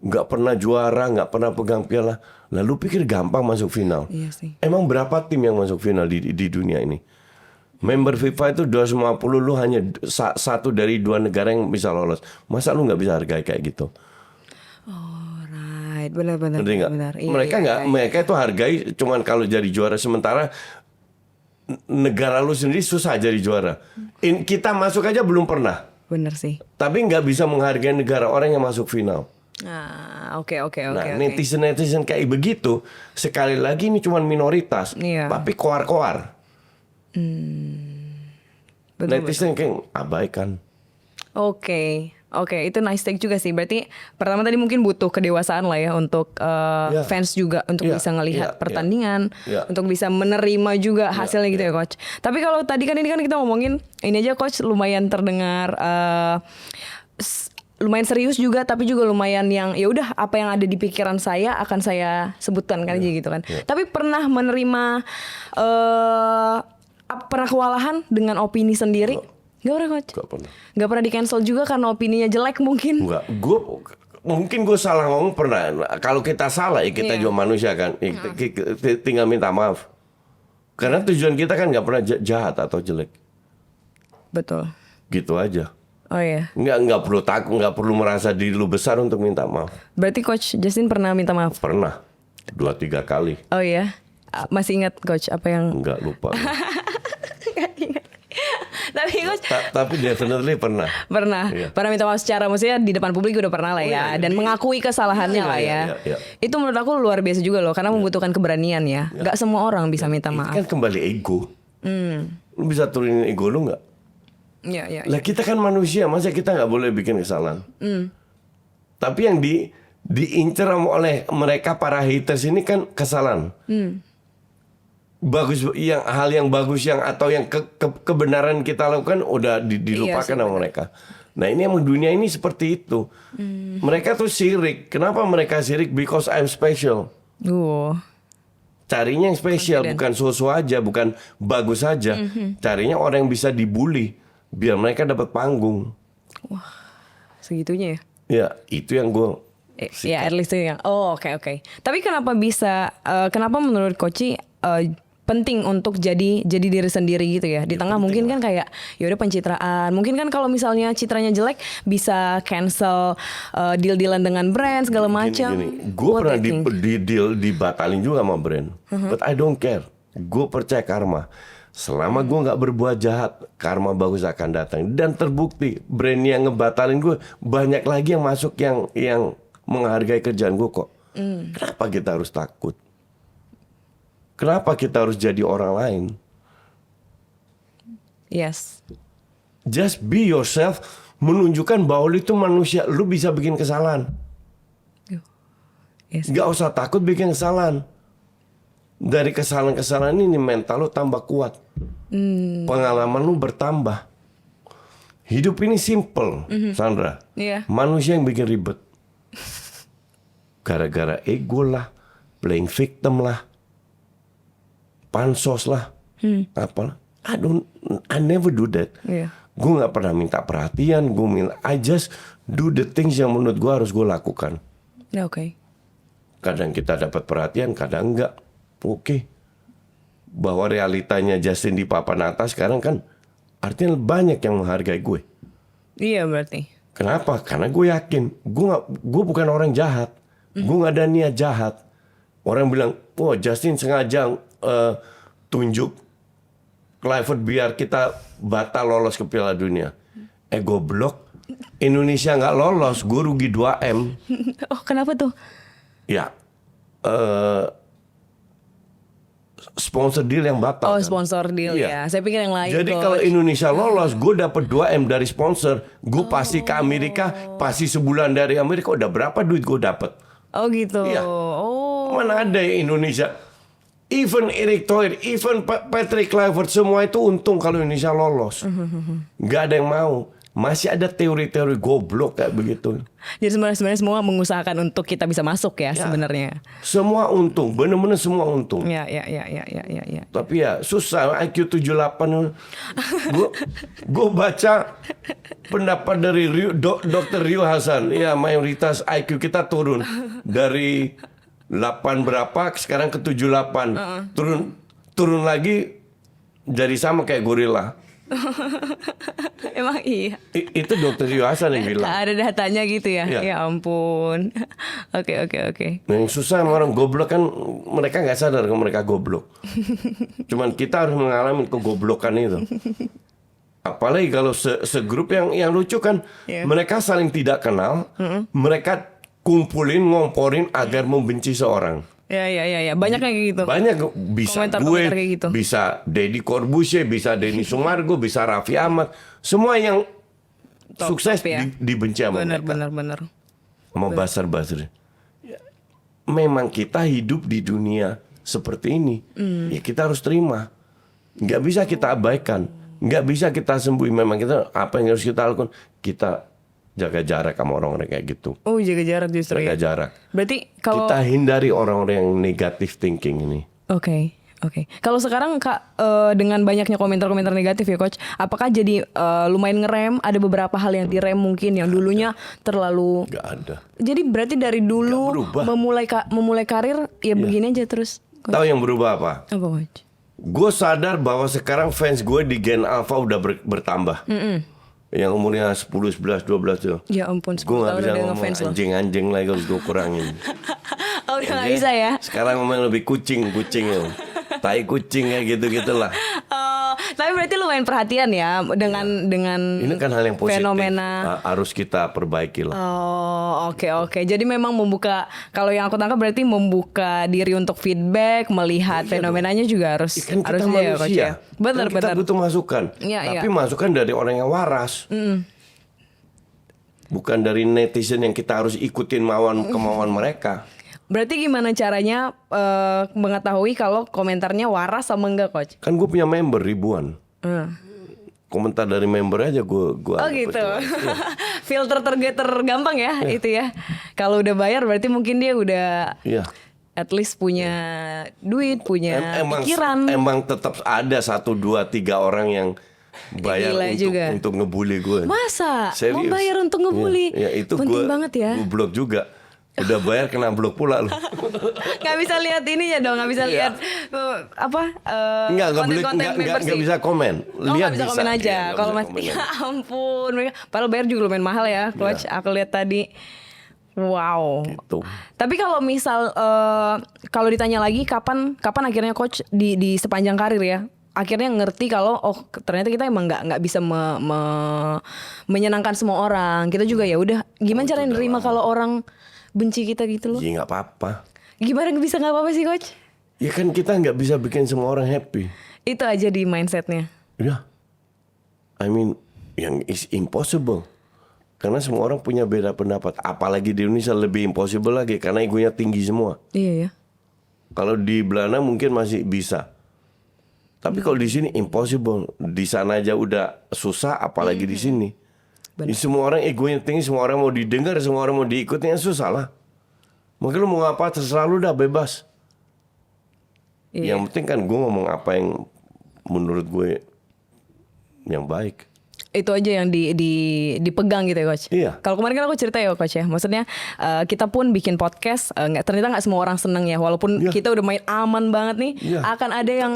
Nggak pernah juara, nggak pernah pegang piala. Lalu pikir gampang masuk final. Iya sih. Emang berapa tim yang masuk final di dunia ini? Member FIFA itu 250, lu hanya satu dari 2 negara yang bisa lolos. Masa lu nggak bisa hargai kayak gitu? Oh, right. Benar. Mereka itu hargai cuman kalau jadi juara, sementara negara lu sendiri susah jadi juara. Kita masuk aja belum pernah. Benar sih. Tapi nggak bisa menghargai negara orang yang masuk final. Oke. Nah, netizen kayak begitu, sekali lagi ini cuman minoritas, tapi koar-koar. Netizen kayak abaikan. Oke, itu nice take juga sih. Berarti pertama tadi mungkin butuh kedewasaan lah ya untuk fans juga untuk bisa ngelihat pertandingan, untuk bisa menerima juga hasilnya gitu ya coach. Tapi kalau tadi kan ini kan kita ngomongin ini aja coach lumayan terdengar lumayan serius juga, tapi juga lumayan yang ya udah apa yang ada di pikiran saya akan saya sebutkan kan aja gitu kan. Tapi pernah menerima pernah kewalahan dengan opini sendiri? Gak pernah coach? Gak pernah di cancel juga karena opininya jelek mungkin? Enggak, mungkin gue salah ngomong pernah. Kalau kita salah ya kita juga manusia kan. Tinggal minta maaf. Karena tujuan kita kan gak pernah jahat atau jelek. Betul. Gitu aja. Oh iya. Nggak perlu takut, nggak perlu merasa diri lu besar untuk minta maaf. Berarti Coach Justin pernah minta maaf? Pernah, 2-3 kali. Oh iya, masih ingat Coach apa yang? Nggak lupa. Nggak ingat. Tapi Coach. Tapi definitely pernah. Pernah. Iya. Pernah minta maaf secara maksudnya di depan publik udah pernah lah ya, dan mengakui kesalahannya lah ya. Iya. Itu menurut aku luar biasa juga loh, karena membutuhkan keberanian ya. Nggak semua orang bisa minta maaf. Itu kan kembali ego. Lu bisa turunin ego lu nggak? Iya. Lah kita kan manusia, masa kita nggak boleh bikin kesalahan? Tapi yang diincar oleh mereka para haters ini kan kesalahan. Bagus, hal yang bagus yang atau yang kebenaran kita lakukan udah dilupakan sama mereka. Nah ini emang dunia ini seperti itu. Mereka tuh sirik. Kenapa mereka sirik? Because I'm special. Carinya yang spesial, bukan so-so aja, bukan bagus aja. Carinya orang yang bisa dibully, biar mereka dapat panggung. Wah, segitunya ya? Ya, itu yang gue. Ya, at least itu yang. Oh, oke. Tapi kenapa bisa? Kenapa menurut Koci penting untuk jadi diri sendiri gitu ya? Di tengah mungkin kan kayak yaudah pencitraan. Mungkin kan kalau misalnya citranya jelek bisa cancel deal-dealan dengan brand segala macam. Gue pernah dibatalin juga sama brand. But I don't care. Gue percaya karma. Selama gue nggak berbuat jahat, karma bagus akan datang. Dan terbukti brand yang ngebatalin gue banyak lagi yang masuk yang menghargai kerjaan gue kok. Kenapa kita harus takut? Kenapa kita harus jadi orang lain? Yes. Just be yourself, menunjukkan bahwa lu itu manusia, lu bisa bikin kesalahan. Yes. Gak usah takut bikin kesalahan. Dari kesalahan-kesalahan ini mental lu tambah kuat. Pengalaman lu bertambah. Hidup ini simple, Sandra. Yeah. Manusia yang bikin ribet. Gara-gara ego lah, playing victim lah, pansos lah, apalah. I never do that. Yeah. Gue nggak pernah minta perhatian. I just do the things yang menurut gue harus gue lakukan. Oke. Kadang kita dapat perhatian, kadang enggak. Oke. Bahwa realitanya Justin di papan atas sekarang kan artinya banyak yang menghargai gue. Iya berarti. Kenapa? Karena gue yakin gue bukan orang jahat. Gue nggak ada niat jahat. Orang bilang, wah Justin sengaja tunjuk Clifford biar kita batal lolos ke Piala Dunia. Goblok. Indonesia nggak lolos, gue rugi 2M. Oh kenapa tuh? Ya, sponsor deal yang batal. Oh kan? sponsor deal ya. Saya pikir yang lain. Jadi kalau Indonesia lolos, gue dapat 2M dari sponsor. Gue pasti ke Amerika, pasti sebulan dari Amerika. Udah berapa duit gue dapat? Oh gitu. Iya. Oh. Mana ada ya Indonesia? Even Erick Thohir, even Patrick Kluivert, semua itu untung kalau Indonesia lolos. Nggak ada yang mau. Masih ada teori-teori goblok kayak begitu. Jadi sebenarnya semua mengusahakan untuk kita bisa masuk ya sebenarnya. Semua untung, bener-bener semua untung. Ya. Tapi ya susah, IQ 78. Gue baca pendapat dari Dr. Rio Hasan. Ya mayoritas IQ kita turun dari 8 berapa sekarang ke 78. Turun lagi jadi sama kayak gorila. Emang iya. Itu Dr. Rio Hasan yang bilang. Ada datanya gitu ya. Ya. Ya ampun. Oke. Yang susah sama orang goblok kan mereka nggak sadar kalau mereka goblok. Cuman kita harus mengalami kegoblokan itu. Apalagi kalau segrup yang lucu kan, mereka saling tidak kenal, mereka kumpulin ngomporin agar membenci seorang. Ya. Banyak kayak gitu. Banyak, bisa Komentar kayak gitu. bisa Deddy Corbuzier, bisa Denny Sumargo, bisa Raffi Ahmad. Semua yang Top sukses ya. dibenci sama mereka. Benar. Sama buzzer-buzzer. Memang kita hidup di dunia seperti ini. Ya kita harus terima. Nggak bisa kita abaikan. Nggak bisa kita sembuhin. Memang kita apa yang harus kita lakukan? Kita jaga jarak sama orang-orang kayak gitu. Oh jaga jarak justru Jaga ya. jarak. Berarti kalau Kita hindari orang-orang yang negative thinking ini. Oke. Kalau sekarang Kak dengan banyaknya komentar-komentar negatif ya Coach, apakah jadi lumayan ngerem? Ada beberapa hal yang direm mungkin yang dulunya terlalu. Nggak ada. Jadi berarti dari dulu memulai karir ya begini aja terus. Tahu yang berubah apa? Apa Coach? Gue sadar bahwa sekarang fans gue di Gen Alpha udah bertambah. Yang umurnya 10, 11, 12 tuh. Ya ampun, 10 Gue gak tahun bisa udah ngomong ngefans loh. anjing-anjing lagi, harus gue kurangin. Oh udah gak bisa ya? Sekarang ngomong lebih kucing ya. Tai kucing ya gitu-gitulah. Tapi berarti lumayan perhatian ya dengan Ini kan hal yang positif. fenomena. Harus kita perbaiki lah. Oh oke. Jadi memang membuka, kalau yang aku tangkap berarti membuka diri untuk feedback, melihat fenomenanya juga harus Kan kita harus ya, Coach, manusia. ya. Benar. Kita butuh masukan. Iya. Tapi masukan dari orang yang waras. Bukan dari netizen yang kita harus ikutin kemauan mereka. Berarti gimana caranya mengetahui kalau komentarnya waras sama enggak Coach? Kan gue punya member ribuan. komentar dari member aja gue Oh gitu. Filter tergampang ya itu ya. Kalau udah bayar berarti mungkin dia udah at least punya duit, punya pikiran. Emang tetap ada 1, 2, 3 orang yang bayar untuk ngebully gue. Masa? Serius? Mau bayar untuk ngebully? Itu penting banget ya. Gue blok juga. Udah bayar kena blok pula loh. Gak bisa lihat ininya dong, gak bisa lihat nggak bisa komen. Lihat bisa komen aja. Kalau masih ya ampun, padahal bayar juga lumayan mahal ya, coach. Aku lihat tadi. Wow. Gitu. Tapi kalau misal kalau ditanya lagi kapan akhirnya coach di sepanjang karir ya, akhirnya ngerti kalau ternyata kita emang nggak bisa menyenangkan semua orang. Kita juga ya udah gimana caranya nerima kalau orang benci kita gitu loh. Ya nggak apa-apa. Gimana bisa nggak apa-apa sih coach? Ya kan kita nggak bisa bikin semua orang happy. Itu aja di mindsetnya. Ya, I mean yang is impossible. Karena semua orang punya beda pendapat. Apalagi di Indonesia lebih impossible lagi karena egonya tinggi semua. Iya ya. Kalau di Belanda mungkin masih bisa. Tapi kalau di sini impossible. Di sana aja udah susah, apalagi di sini. Semua orang egonya tinggi, semua orang mau didengar, semua orang mau diikuti, yang susah lah. Mungkin lu mau ngapa terserah lu, dah bebas. Yang penting kan gue ngomong apa yang menurut gue yang baik. Itu aja yang dipegang gitu ya coach. Iya. Kalau kemarin kan aku cerita ya coach ya, maksudnya kita pun bikin podcast, ternyata nggak semua orang seneng ya, walaupun kita udah main aman banget nih, akan ada yang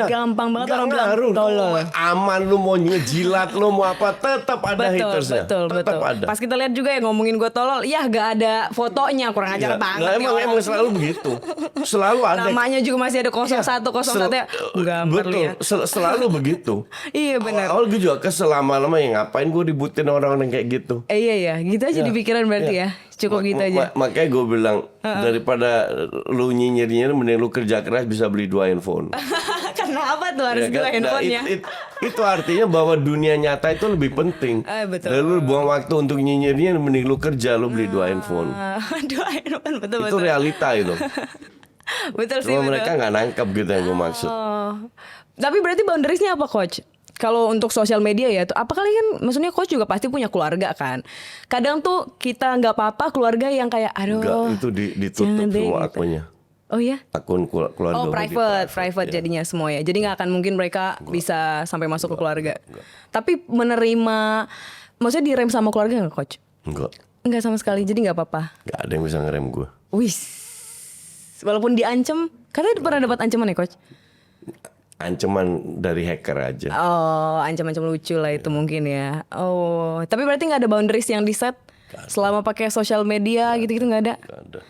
gampang banget orang bilang tolol. Aman lu mau ngejilat lu mau apa, tetap ada hatersnya. Betul. Ada. Pas kita lihat juga yang ngomongin gue tolol, ya gak ada fotonya, kurang ajar banget. Emang selalu begitu, selalu ada. Namanya juga masih ada 01 ya, gambar lihat. Selalu begitu. Iya benar. Awal gue juga lama-lama ya ngapain gue ributin orang-orang kayak gitu. Iya gitu aja di pikiran berarti ya. Cukup gitu aja. Makanya gue bilang daripada lu nyinyir-nyinyir mending lu kerja keras bisa beli 2 handphone. Kenapa tuh harus 2 handphonenya? Itu artinya bahwa dunia nyata itu lebih penting. Betul. Lalu lu buang waktu untuk nyinyirnya mending lu kerja lu beli 2 handphone. 2 handphone betul. Itu realita itu. Betul sih. Cuma mereka nggak nangkep gitu yang gue maksud. Tapi berarti boundariesnya apa coach? Kalau untuk sosial media ya, apa kali kan, maksudnya coach juga pasti punya keluarga kan. Kadang tuh kita nggak apa-apa keluarga yang kayak, aduh. Enggak, itu ditutup semua gitu. akunnya. Oh ya? Akun keluarga. Oh private jadinya semua ya. Jadi nggak akan mungkin mereka bisa sampai masuk ke keluarga. Tapi menerima, maksudnya direm sama keluarga nggak coach? Enggak sama sekali. Jadi nggak apa-apa. Nggak ada yang bisa ngerem gue. Wis. Walaupun diancam, katanya pernah dapat ancaman ya coach? Ancaman dari hacker aja. Oh, ancam-ancam lucu lah itu mungkin ya. Oh, tapi berarti nggak ada boundaries yang di set selama pakai sosial media gitu-gitu nggak ada? Nggak ada.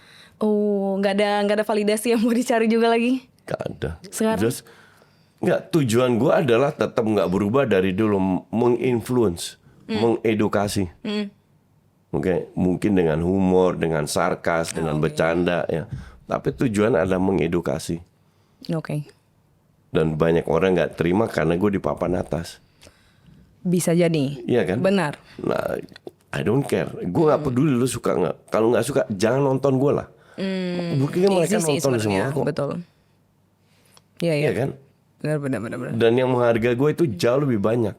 Oh, nggak ada validasi yang mau dicari juga lagi? Nggak ada. Sekarang? Nggak, tujuan gue adalah tetap nggak berubah dari dulu, menginfluence, mengedukasi. Mungkin dengan humor, dengan sarkas, dengan bercanda ya. Tapi tujuan adalah mengedukasi. Oke. Dan banyak orang nggak terima karena gue di papan atas. Bisa jadi. Iya kan? Benar. Nah, I don't care. Gue nggak peduli lu suka nggak. Kalau nggak suka, jangan nonton gue lah. Buktinya mereka nonton semua kok. Betul. Iya. Iya kan? Benar. Dan yang menghargai gue itu jauh lebih banyak.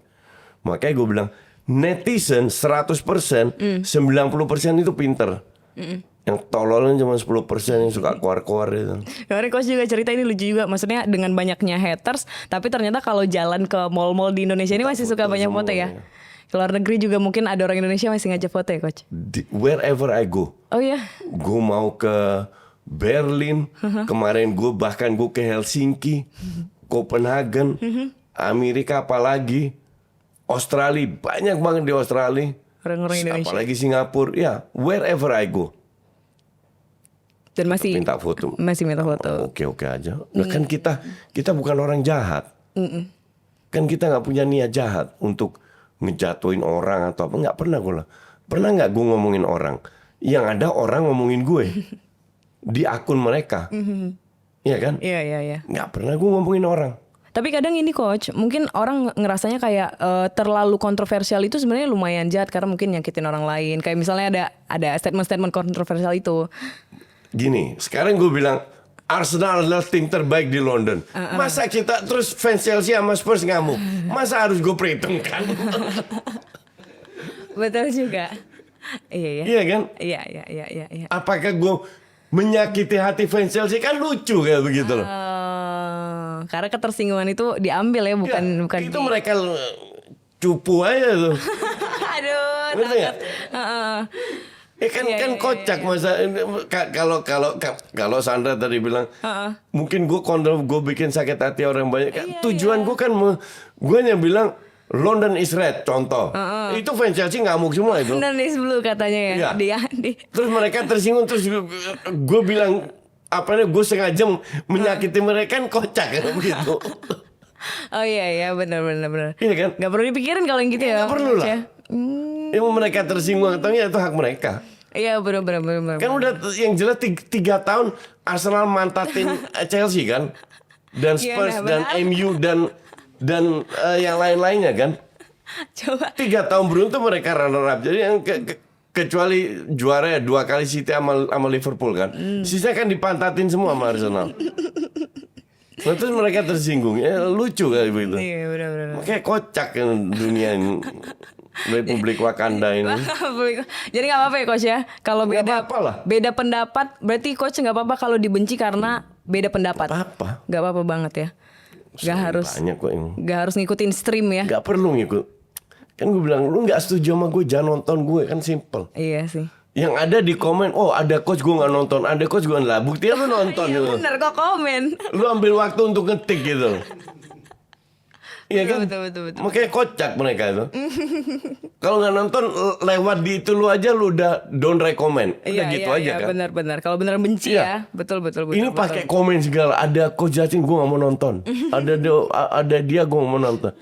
Makanya gue bilang netizen 100%, 90% itu pinter. Yang tololnya cuma 10% yang suka keluar-keluar itu. Kemarin coach juga cerita ini lucu juga. Maksudnya dengan banyaknya haters, tapi ternyata kalau jalan ke mall-mall di Indonesia ini masih suka banyak foto ya. Ke luar negeri juga mungkin ada orang Indonesia masih ngajak foto ya coach. Wherever I go. Oh ya. Gue mau ke Berlin. Kemarin gue ke Helsinki, Copenhagen, Amerika apalagi, Australia, banyak banget di Australia. Orang-orang Indonesia. Apalagi Singapura, ya wherever I go. Dan masih minta foto. Masih minta foto. Oke aja. Nah, kan kita bukan orang jahat. Kan kita nggak punya niat jahat untuk ngejatuhin orang atau apa. Nggak pernah gue lah. Pernah nggak gue ngomongin orang? Yang ada orang ngomongin gue di akun mereka. Iya kan? Iya. Nggak pernah gue ngomongin orang. Tapi kadang ini coach, mungkin orang ngerasanya kayak terlalu kontroversial itu sebenarnya lumayan jahat karena mungkin nyakitin orang lain. Kayak misalnya ada statement-statement kontroversial itu. Gini, sekarang gue bilang Arsenal adalah tim terbaik di London. Masa kita terus fans Chelsea sama Spurs ngamuk? Masa harus gue perhitungkan? Betul juga. Iya. Iya kan? Iya. Apakah gue menyakiti hati fans Chelsea? Kan lucu kayak begitu loh. Karena ketersinggungan itu diambil ya, bukan itu mereka cupu aja tuh. Aduh, ngerti nggak? Kan kocak masa kalau Sandra tadi bilang mungkin gue bikin sakit hati orang banyak. Tujuan gue kan gue hanya bilang London is red contoh. Itu fans Chelsea ngamuk semua itu. London is blue katanya ya. Terus mereka tersinggung, terus gue bilang gue sengaja menyakiti mereka, kan kocak kan begitu. Oh iya benar. Iya kan? Gak perlu dipikirin kalau yang gitu ya. Gak perlu lah. Yang mereka tersinggung atau itu hak mereka. Iya benar. Kan udah yang jelas 3 tahun Arsenal mantatin Chelsea kan, dan Spurs dan MU dan yang lain-lainnya kan. Coba 3 tahun beruntun mereka runner up. Jadi yang kecuali juara 2 kali City sama Liverpool kan, sisa kan dipantatin semua sama Arsenal. Nah, terus mereka tersinggung, lucu kali begitu. Iya benar. Makanya kocak kan dunia ini. Republik Wakanda ini. Jadi nggak apa-apa ya coach ya. Kalau beda pendapat, berarti coach nggak apa-apa kalau dibenci karena beda pendapat. Apa? Nggak apa-apa banget ya. Nggak harus ngikutin stream ya. Nggak perlu ngikut. Kan gue bilang lu nggak setuju sama gue, jangan nonton gue, kan simple. Iya sih. Yang ada di komen, ada coach gue nggak nonton, ada coach gue lah. Buktinya lu nonton gitu. Bener kok komen. Lu ambil waktu untuk ngetik gitu. Iya kan? Betul. Makanya kocak mereka itu. Kalau nggak nonton lewat di itu lu aja, lu udah don't recommend. Udah gitu aja kan. Benar. Kalau benar benci ya. Betul. Ini pakai komen segala. Ada coach Justin gue nggak mau nonton. ada dia gue nggak mau nonton.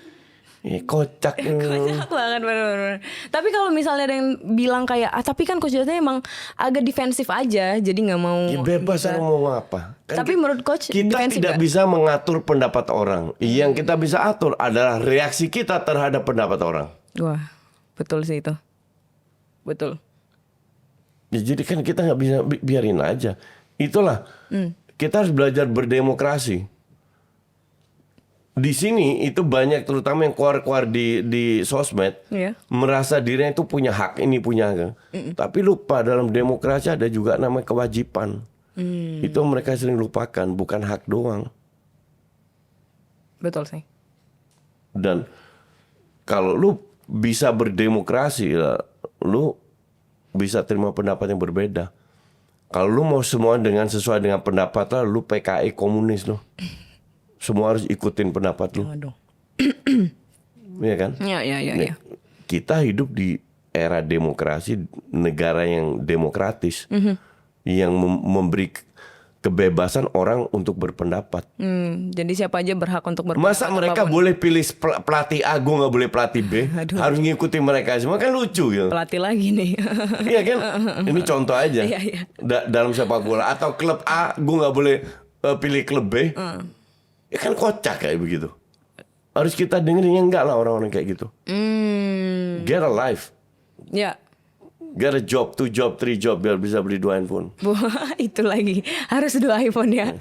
Kocak. Kocak banget bener. Tapi kalau misalnya ada yang bilang kayak tapi kan coach Justin emang agak defensif aja, jadi nggak mau. Bebas orang mau apa. Kan tapi menurut coach kita tidak bisa mengatur pendapat orang. Yang kita bisa atur adalah reaksi kita terhadap pendapat orang. Wah, betul sih itu. Betul. Jadi kan kita nggak bisa biarin aja. Itulah kita harus belajar berdemokrasi. Di sini itu banyak, terutama yang keluar di sosmed, merasa dirinya itu punya hak, ini punya. Tapi lupa dalam demokrasi ada juga namanya kewajiban. Itu mereka sering lupakan, bukan hak doang. Betul sih. Dan kalau lu bisa berdemokrasi, lu bisa terima pendapat yang berbeda. Kalau lu mau semua sesuai dengan pendapat lu PKI komunis lu. Semua harus ikutin pendapat lu. Iya kan? Iya. Kita hidup di era demokrasi, negara yang demokratis, yang memberi kebebasan orang untuk berpendapat. Jadi siapa aja berhak untuk berpendapat. Masa mereka boleh pilih pelatih A, gue nggak boleh pelatih B? Harus ngikutin mereka semua, kan lucu gitu. Pelatih lagi nih. Iya kan? Ini contoh aja. Iya. Dalam sepak bola. Atau klub A, gue nggak boleh pilih klub B. Ya kan kocak kayak begitu. Harus kita dengerin, enggak lah orang-orang kayak gitu. Get a life. Ya. Get a job, 2 job, 3 job biar bisa beli 2 handphone. Itu lagi harus 2 iPhone ya.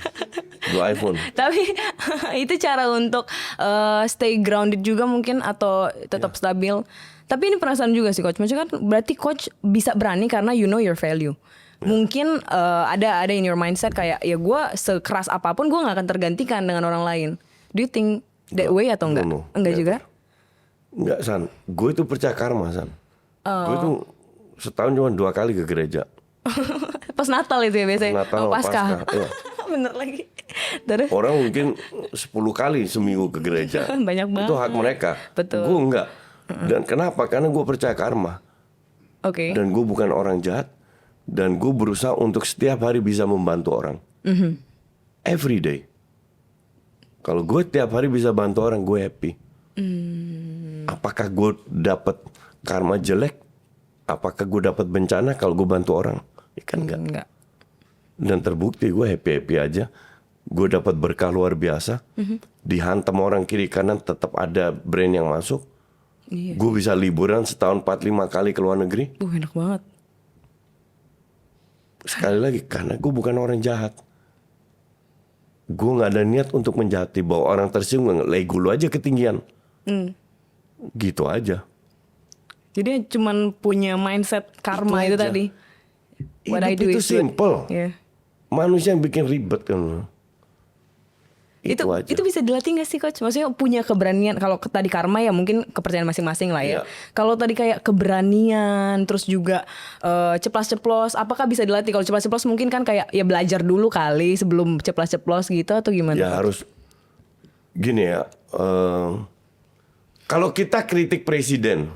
2 iPhone. Tapi itu cara untuk stay grounded juga mungkin atau tetap stabil. Tapi ini penasaran juga sih coach. Maksudnya kan berarti coach bisa berani karena you know your value. Mungkin ada in your mindset kayak ya gue sekeras apapun gue nggak akan tergantikan dengan orang lain. Do you think that way atau enggak? No. Enggak juga? Enggak, San. Gue itu percaya karma, San. Gue tuh setahun cuma 2 kali ke gereja. Pas Natal itu ya biasanya. Natal, Paskah. Ya. Bener lagi. Terus? Orang mungkin 10 kali seminggu ke gereja. Banyak banget. Itu hak mereka. Betul. Gue enggak. Dan kenapa? Karena gue percaya karma. Oke. Dan gue bukan orang jahat. Dan gue berusaha untuk setiap hari bisa membantu orang. Every day. Kalau gue tiap hari bisa bantu orang, gue happy. Apakah gue dapat karma jelek? Apakah gue dapat bencana kalau gue bantu orang? Ya kan enggak. Dan terbukti gue happy aja. Gue dapat berkah luar biasa. Dihantam orang kiri kanan tetap ada brand yang masuk. Gue bisa liburan setahun 4-5 kali ke luar negeri. Enak banget. Sekali lagi, karena gue bukan orang jahat. gue nggak ada niat untuk menjahati, bahwa orang tersinggung, ego lu aja ketinggian. Gitu aja. Jadi cuman punya mindset karma itu tadi. What I do Hidup itu is good. simple. Yeah. Manusia yang bikin ribet kan. Itu aja. Itu bisa dilatih gak sih coach? Maksudnya punya keberanian. Kalau tadi karma ya mungkin kepercayaan masing-masing lah ya. Kalau tadi kayak keberanian, terus juga ceplas-ceplos, apakah bisa dilatih? Kalau ceplas-ceplos mungkin kan kayak ya belajar dulu kali sebelum ceplas-ceplos gitu atau gimana? Ya harus gini ya. Kalau kita kritik presiden,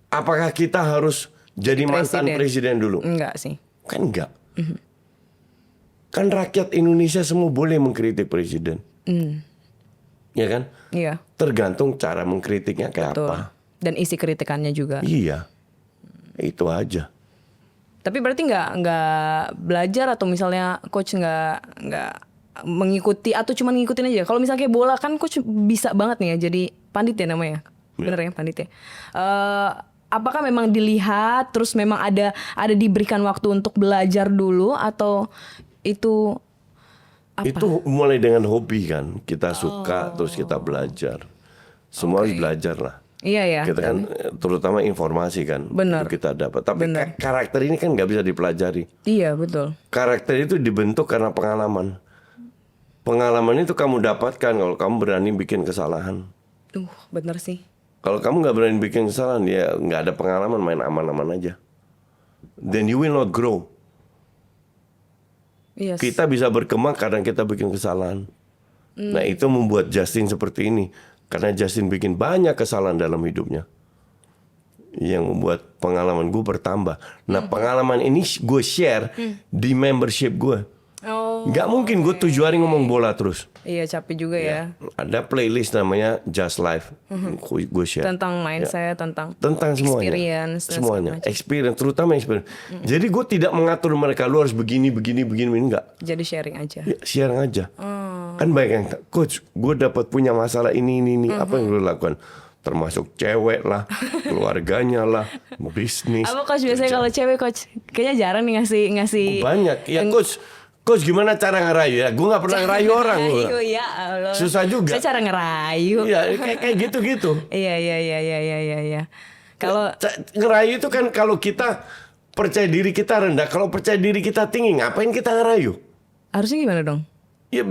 apakah kita harus jadi mantan presiden dulu? Enggak sih. Kan enggak. Kan rakyat Indonesia semua boleh mengkritik presiden. Ya kan? Iya. Tergantung cara mengkritiknya kayak Betul. apa. Dan isi kritikannya juga. Iya. Itu aja. Tapi berarti nggak belajar atau misalnya coach nggak mengikuti atau cuma ngikutin aja. Kalau misalnya kayak bola kan coach bisa banget nih ya jadi pandit ya namanya. Bener ya pandit ya. Apakah memang dilihat terus memang ada diberikan waktu untuk belajar dulu atau itu apa? Itu mulai dengan hobi kan. Kita suka terus kita belajar. Semua harus belajar lah. Iya ya. Kita kan terutama informasi kan. Benar. Itu kita dapat. Tapi karakter ini kan nggak bisa dipelajari. Iya betul. Karakter itu dibentuk karena pengalaman. Pengalaman itu kamu dapatkan kalau kamu berani bikin kesalahan. Bener sih. Kalau kamu nggak berani bikin kesalahan, ya nggak ada pengalaman, main aman-aman aja. Then you will not grow. Yes. Kita bisa berkembang kadang kita bikin kesalahan. Nah itu membuat Justin seperti ini. Karena Justin bikin banyak kesalahan dalam hidupnya. Yang membuat pengalaman gue bertambah. Nah pengalaman ini gue share di membership gue. Gak mungkin gue 7 hari ngomong bola terus. Iya capek juga ya. Ada playlist namanya Just Life. Gue share. Tentang mindset, tentang semuanya. Experience. Semuanya. Experience, terutama experience. Jadi gue tidak mengatur mereka, lu harus begini, enggak. Jadi sharing aja. Ya, sharing aja. Kan baik yang, coach, gue dapat punya masalah ini. Apa yang lu lakukan? Termasuk cewek lah, keluarganya lah, bisnis. Apa coach biasanya kalau cewek coach? Kayaknya jarang nih ngasih. Banyak. Ya coach gimana cara ngerayu ya? Gue gak pernah ngerayu orang. Ya Allah. Susah juga. Saya cara ngerayu. Iya kayak gitu-gitu. Iya. Kalau ngerayu itu kan kalau kita percaya diri kita rendah, kalau percaya diri kita tinggi, ngapain kita ngerayu? Harusnya gimana dong? Ya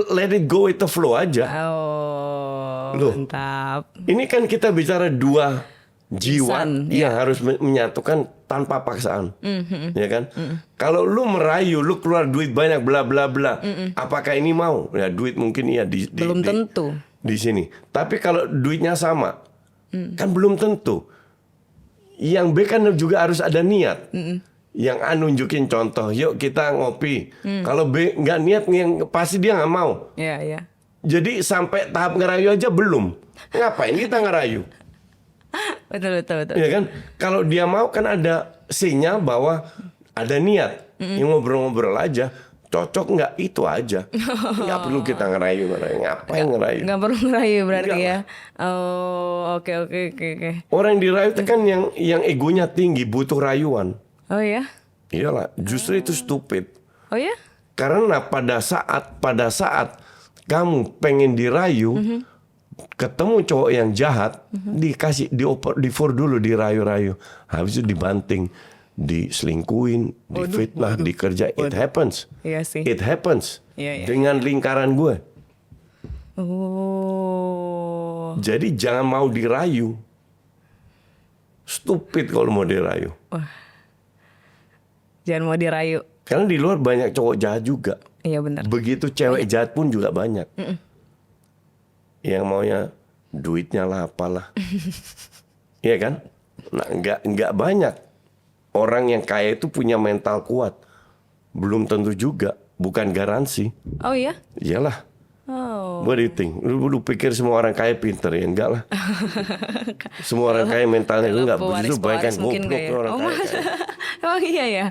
let it go with the flow aja. Loh, mantap. Ini kan kita bicara dua jiwa yang harus menyatukan tanpa paksaan, ya kan? Kalau lu merayu, lu keluar duit banyak, bla bla bla, apakah ini mau? Ya duit mungkin iya belum tentu di sini. Tapi kalau duitnya sama, kan belum tentu. Yang B kan juga harus ada niat. Yang A nunjukin contoh, yuk kita ngopi. Kalau B nggak niat, pasti dia nggak mau. Iya. Jadi sampai tahap ngerayu aja belum. Ngapain kita ngerayu? Betul. Ya kan? Kalau dia mau kan ada sinyal bahwa ada niat. Yang ngobrol-ngobrol aja. Cocok nggak? Itu aja. Nggak perlu kita ngerayu. Ngapain ngerayu? Nggak perlu ngerayu berarti Nggak. ya. Oke. Orang dirayu itu kan yang egonya tinggi, butuh rayuan. Oh ya? Iyalah, justru itu stupid. Oh ya? Karena pada saat kamu pengen dirayu, ketemu cowok yang jahat, dikasih di-for dulu, dirayu-rayu, habis itu dibanting, diselingkuhin, difitnah, dikerja. It happens. Iya sih. It happens. Iya. Dengan lingkaran gue. Jadi jangan mau dirayu. Stupid kalau mau dirayu. Jangan mau dirayu. Karena di luar banyak cowok jahat juga. Iya benar. Begitu cewek jahat pun juga banyak. Yang maunya duitnya lah apalah. Iya kan? Nah, nggak banyak orang yang kaya itu punya mental kuat. Belum tentu juga, bukan garansi. Oh iya? Iyalah. What do you think? Lu pikir semua orang kaya pinter ya? Enggak lah. Semua orang kaya mentalnya lu enggak begitu baik kan, goblok orang kaya. Emang iya ya.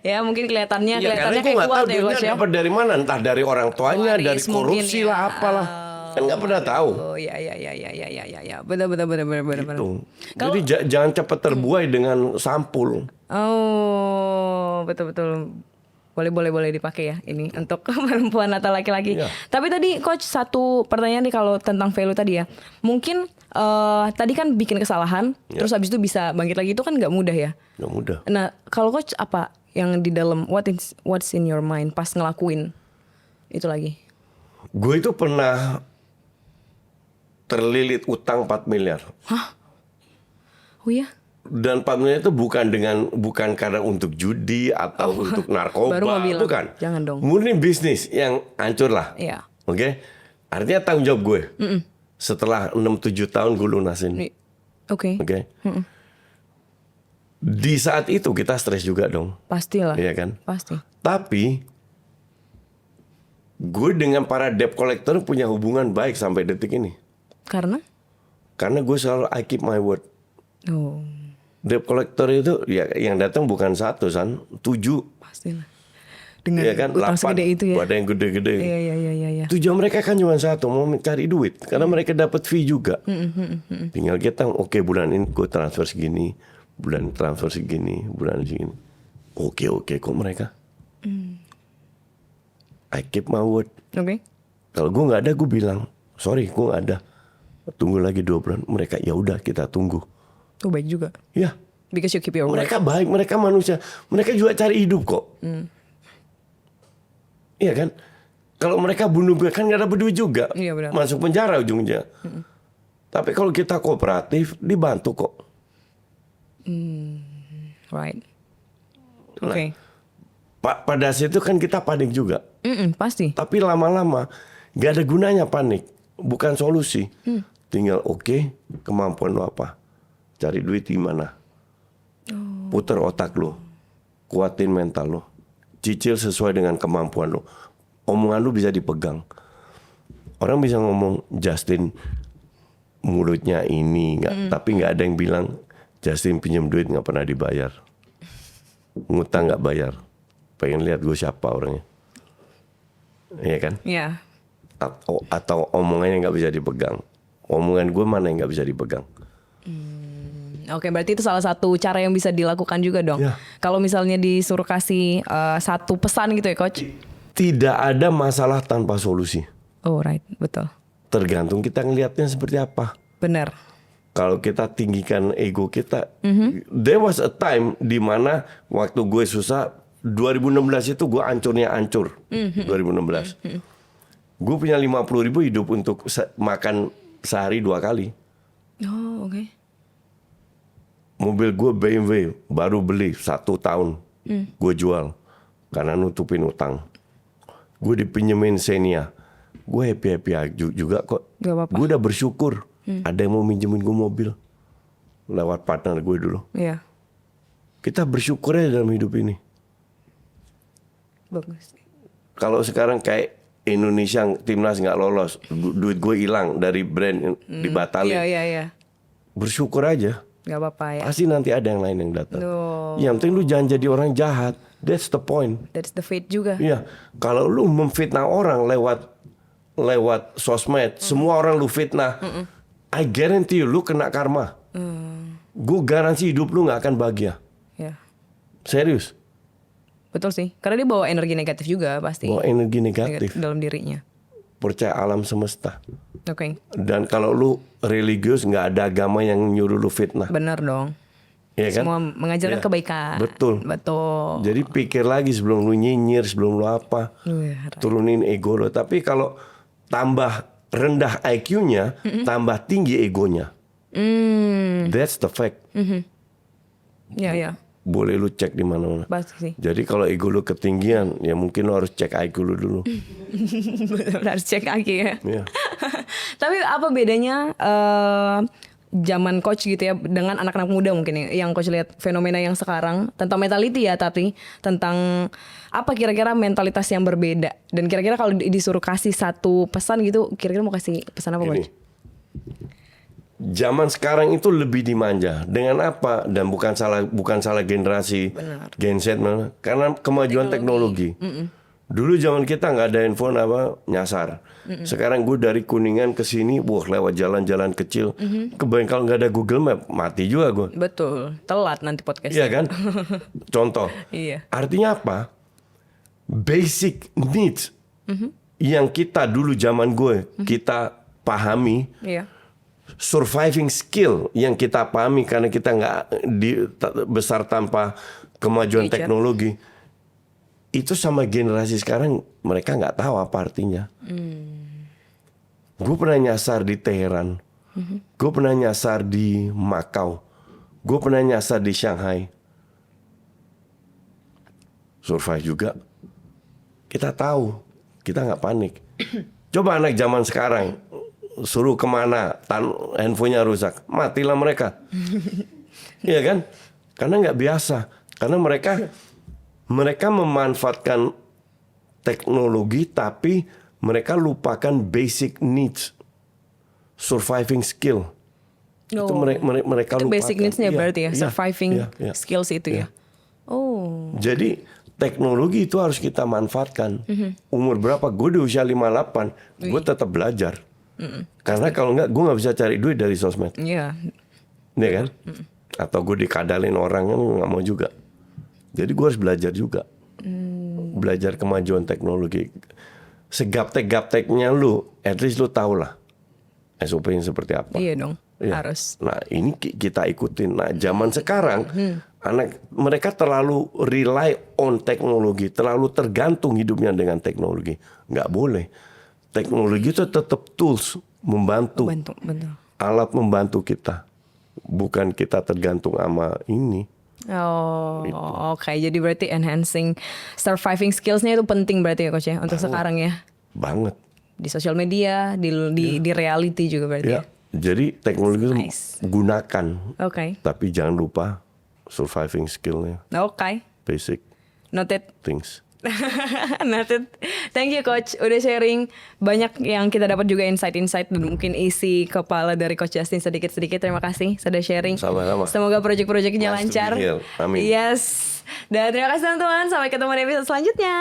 Ya mungkin kelihatannya kayak kuat ya coach ya. Dapat dari mana? Entah dari orang tuanya, dari korupsi ya. lah apalah. Kan nggak pernah tahu. Oh iya. Benar. Gitu. Jadi jangan cepat terbuai dengan sampul. Oh betul. boleh dipakai ya ini untuk perempuan atau laki-laki. Iya. Tapi tadi coach satu pertanyaan nih kalau tentang value tadi ya. Mungkin tadi kan bikin kesalahan, terus habis itu bisa bangkit lagi itu kan nggak mudah ya. Nggak mudah. Nah kalau coach apa yang di dalam what's in your mind pas ngelakuin itu lagi? Gue itu pernah terlilit utang 4 miliar. Hah? Oh iya? Dan 4 miliar itu bukan karena untuk judi atau untuk narkoba, Baru mau bilang, bukan. jangan dong. Murni bisnis yang hancur lah. Iya. Oke? Artinya tanggung jawab gue. Setelah 6-7 tahun gue lunasin. Oke. Oke? Di saat itu kita stres juga dong. Pastilah. Iya kan? Pasti. Tapi gue dengan para debt collector punya hubungan baik sampai detik ini. Karena? Karena gue selalu I keep my word. Oh. Debt collector itu ya yang datang bukan 1, San, 7. Pastilah. Dengan Ya kan, utang 8. segede itu ya. Ada yang gede-gede. Iya. Tujuan mereka kan cuma satu, mau mencari duit. Karena mereka dapat fee juga. Tinggal kita, oke, bulan ini gue transfer segini, bulan transfer segini, bulan segini. Oke, kok mereka. I keep my word. Oke. Kalau gue nggak ada, gue bilang, sorry, gue nggak ada. Tunggu lagi 2 bulan. Mereka, ya udah kita tunggu. Oh baik juga. Ya. Because you keep your word. Mereka baik, mereka manusia. Mereka juga cari hidup kok. Iya kan? Kalau mereka bunuh gue kan gak dapat duit juga. Iya, benar. Masuk penjara ujungnya. Tapi kalau kita kooperatif, dibantu kok. Right. Oke. Pada saat itu kan kita panik juga. Pasti. Tapi lama-lama gak ada gunanya panik. Bukan solusi. Tinggal kemampuan lo apa? Cari duit gimana? Putar otak lo. Kuatin mental lo. Cicil sesuai dengan kemampuan lo. Omongan lo bisa dipegang. Orang bisa ngomong Justin mulutnya ini, tapi nggak ada yang bilang Justin pinjam duit nggak pernah dibayar, ngutang nggak bayar. Pengen lihat gue siapa orangnya, iya kan? Iya. Atau omongannya nggak bisa dipegang. Omongan gue mana yang nggak bisa dipegang? Oke, berarti itu salah satu cara yang bisa dilakukan juga dong. Ya. Kalau misalnya disuruh kasih satu pesan gitu ya, Coach? Tidak ada masalah tanpa solusi. Oh, right. Betul. Tergantung kita ngelihatnya seperti apa. Benar. Kalau kita tinggikan ego kita, there was a time di mana waktu gue susah, 2016 itu gue hancur. 2016. Gue punya 50.000 hidup untuk makan sehari 2 kali. Oh, oke. Mobil gue BMW baru beli 1 tahun, gue jual karena nutupin utang. Gue dipinjemin Xenia, gue happy juga kok. Gak apa-apa. Gue udah bersyukur ada yang mau minjemin gue mobil lewat partner gue dulu. Iya. Kita bersyukur aja dalam hidup ini. Bagus. Kalau sekarang kayak Indonesia timnas nggak lolos, duit gue hilang dari brand dibatalin. Iya. Bersyukur aja. Gak apa-apa ya. Pasti nanti ada yang lain yang datang. No. Yang penting lu jangan jadi orang jahat. That's the point. That's the fate juga. Iya. Kalau lu memfitnah orang lewat sosmed, semua orang lu fitnah. I guarantee you, lu kena karma. Gue garansi hidup lu nggak akan bahagia. Ya. Serius. Betul sih. Karena dia bawa energi negatif juga pasti. Bawa energi negatif. Dalam dirinya. Percaya alam semesta. Oke. Dan kalau lu religius, nggak ada agama yang nyuruh lu fitnah. Benar dong. Iya kan? Semua mengajarkan Iya. kebaikan. Betul. Betul. Jadi pikir lagi sebelum lu nyinyir, sebelum lu apa. Right. Turunin ego lu. Tapi kalau tambah rendah IQ-nya, tambah tinggi egonya. That's the fact. Ya. Boleh lu cek di mana-mana. Pasti sih. Jadi kalau ego lu ketinggian, ya mungkin lu harus cek IQ lu dulu. Harus cek lagi ya. Iya. Tapi apa bedanya zaman coach gitu ya dengan anak-anak muda mungkin ya, yang coach lihat fenomena yang sekarang tentang mentality ya, tapi tentang apa kira-kira mentalitas yang berbeda, dan kira-kira kalau disuruh kasih satu pesan gitu, kira-kira mau kasih pesan apa, Coach? Zaman sekarang itu lebih dimanja. Dengan apa? Dan bukan salah generasi Gen Z, karena kemajuan teknologi. Dulu zaman kita nggak ada handphone nyasar. Sekarang gue dari Kuningan ke sini, lewat jalan-jalan kecil. Kebayang kalau nggak ada Google Map, mati juga gue. Betul, telat nanti podcast. Iya kan? Contoh. Iya. Artinya apa? basic needs yang kita dulu zaman gue kita pahami, surviving skill yang kita pahami karena kita nggak besar tanpa kemajuan teknologi, itu sama generasi sekarang mereka nggak tahu apa artinya. Gue pernah nyasar di Teheran, gue pernah nyasar di Macau, gue pernah nyasar di Shanghai, survive juga. Kita tahu, kita nggak panik. Coba anak zaman sekarang suruh kemana, handphonenya rusak, matilah mereka. Iya kan? Karena nggak biasa. Karena mereka memanfaatkan teknologi, tapi mereka lupakan basic needs, surviving skill. Itu mereka lupakan. Basic needs-nya berarti ya, surviving skills itu ya. Jadi teknologi itu harus kita manfaatkan. Umur berapa? Gue di usia 58, gue tetap belajar. Karena kalau enggak, gue nggak bisa cari duit dari sosmed. Iya kan? Atau gue dikadalin orang, kan nggak mau juga. Jadi gue harus belajar juga. Belajar kemajuan teknologi. Segaptek-gapteknya lu, at least lu tau lah SOP-nya seperti apa. Iya dong, harus. Nah ini kita ikutin. Nah zaman sekarang, mereka terlalu rely on teknologi, terlalu tergantung hidupnya dengan teknologi. Nggak boleh. Teknologi itu tetap tools, membantu. Alat membantu kita. Bukan kita tergantung sama ini. Oke. Jadi berarti enhancing surviving skills-nya itu penting berarti ya Coach ya, untuk sekarang ya. Banget. Di sosial media, di reality juga berarti ya. Jadi teknologi itu gunakan. Tapi jangan lupa surviving skill-nya. Basic. Noted. Things. Noted. Thank you Coach, udah sharing banyak yang kita dapat juga insight-insight dan mungkin isi kepala dari Coach Justin sedikit-sedikit. Terima kasih sudah sharing. Sama-sama. Semoga proyek-proyeknya lancar. Amin. Yes. Dan terima kasih teman-teman. Sampai ketemu di episode selanjutnya.